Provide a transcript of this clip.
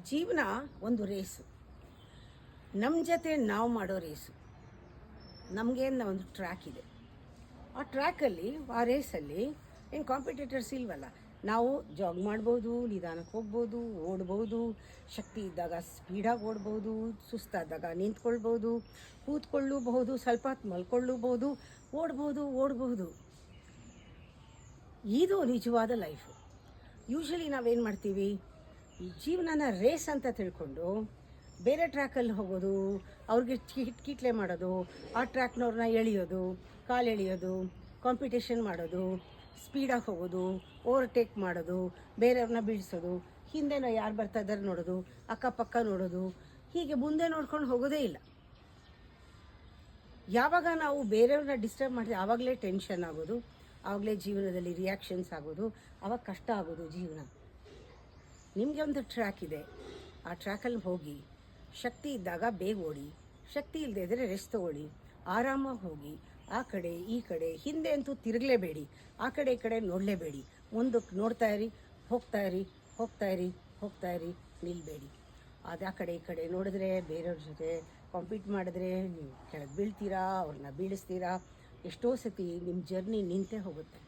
ಜೀವನ ಒಂದು ರೇಸು. ನಮ್ಮ ಜೊತೆ ನಾವು ಮಾಡೋ ರೇಸು. ನಮಗೇನು ಒಂದು ಟ್ರ್ಯಾಕ್ ಇದೆ. ಆ ಟ್ರ್ಯಾಕಲ್ಲಿ, ಆ ರೇಸಲ್ಲಿ ಏನು ಕಾಂಪಿಟೇಟರ್ಸ್ ಇಲ್ವಲ್ಲ. ನಾವು ಜಾಗ್ ಮಾಡ್ಬೋದು, ನಿಧಾನಕ್ಕೆ ಹೋಗ್ಬೋದು, ಓಡ್ಬೋದು, ಶಕ್ತಿ ಇದ್ದಾಗ ಸ್ಪೀಡಾಗಿ ಓಡ್ಬೋದು, ಸುಸ್ತಾದಾಗ ನಿಂತ್ಕೊಳ್ಬೋದು, ಕೂತ್ಕೊಳ್ಳಬಹುದು, ಸ್ವಲ್ಪ ಹೊತ್ತು ಮಲ್ಕೊಳ್ಳಬಹುದು, ಓಡ್ಬೋದು. ಇದು ನಿಜವಾದ ಲೈಫು. ಯೂಶ್ವಲಿ ನಾವೇನು ಮಾಡ್ತೀವಿ, ಈ ಜೀವನನ ರೇಸ್ ಅಂತ ತಿಳ್ಕೊಂಡು ಬೇರೆ ಟ್ರ್ಯಾಕಲ್ಲಿ ಹೋಗೋದು, ಅವ್ರಿಗೆ ಕಿಟ್ಲೆ ಮಾಡೋದು, ಆ ಟ್ರ್ಯಾಕ್ನವ್ರನ್ನ ಎಳೆಯೋದು, ಕಾಲು ಎಳೆಯೋದು, ಕಾಂಪಿಟೇಷನ್ ಮಾಡೋದು, ಸ್ಪೀಡಾಗಿ ಹೋಗೋದು, ಓವರ್ಟೇಕ್ ಮಾಡೋದು, ಬೇರೆಯವ್ರನ್ನ ಬೀಳಿಸೋದು, ಹಿಂದೆನೋ ಯಾರು ಬರ್ತಾ ಇದ್ದಾರೆ ನೋಡೋದು, ಅಕ್ಕಪಕ್ಕ ನೋಡೋದು, ಹೀಗೆ ಮುಂದೆ ನೋಡ್ಕೊಂಡು ಹೋಗೋದೇ ಇಲ್ಲ. ಯಾವಾಗ ನಾವು ಬೇರೆಯವ್ರನ್ನ ಡಿಸ್ಟರ್ಬ್ ಮಾಡ್ತೀವಿ ಆವಾಗಲೇ ಟೆನ್ಷನ್ ಆಗೋದು, ಆವಾಗಲೇ ಜೀವನದಲ್ಲಿ ರಿಯಾಕ್ಷನ್ಸ್ ಆಗೋದು, ಆವಾಗ ಕಷ್ಟ ಆಗೋದು ಜೀವನ. ನಿಮಗೆ ಒಂದು ಟ್ರ್ಯಾಕ್ ಇದೆ, ಆ ಟ್ರ್ಯಾಕಲ್ಲಿ ಹೋಗಿ, ಶಕ್ತಿ ಇದ್ದಾಗ ಬೇಗ ಓಡಿ, ಶಕ್ತಿ ಇಲ್ಲದೆ ಇದ್ದರೆ ರೆಸ್ಟ್ ತಗೊಳ್ಳಿ, ಆರಾಮಾಗಿ ಹೋಗಿ, ಆ ಕಡೆ ಈ ಕಡೆ ಹಿಂದೆ ಅಂತೂ ತಿರುಗಲೇಬೇಡಿ, ಆ ಕಡೆ ಈ ಕಡೆ ನೋಡಲೇಬೇಡಿ, ಮುಂದಕ್ಕೆ ನೋಡ್ತಾ ಇರಿ, ನಿಲ್ಲಬೇಡಿ. ಅದು ಆ ಕಡೆ ಈ ಕಡೆ ನೋಡಿದ್ರೆ, ಬೇರೆಯವ್ರ ಜೊತೆ ಕಾಂಪೀಟ್ ಮಾಡಿದ್ರೆ ನೀವು ಕೆಳಗೆ ಬೀಳ್ತೀರಾ, ಅವ್ರನ್ನ ಬೀಳಿಸ್ತೀರಾ. ಎಷ್ಟೋ ಸತಿ ನಿಮ್ಮ ಜರ್ನಿ ನಿಂತೇ ಹೋಗುತ್ತೆ.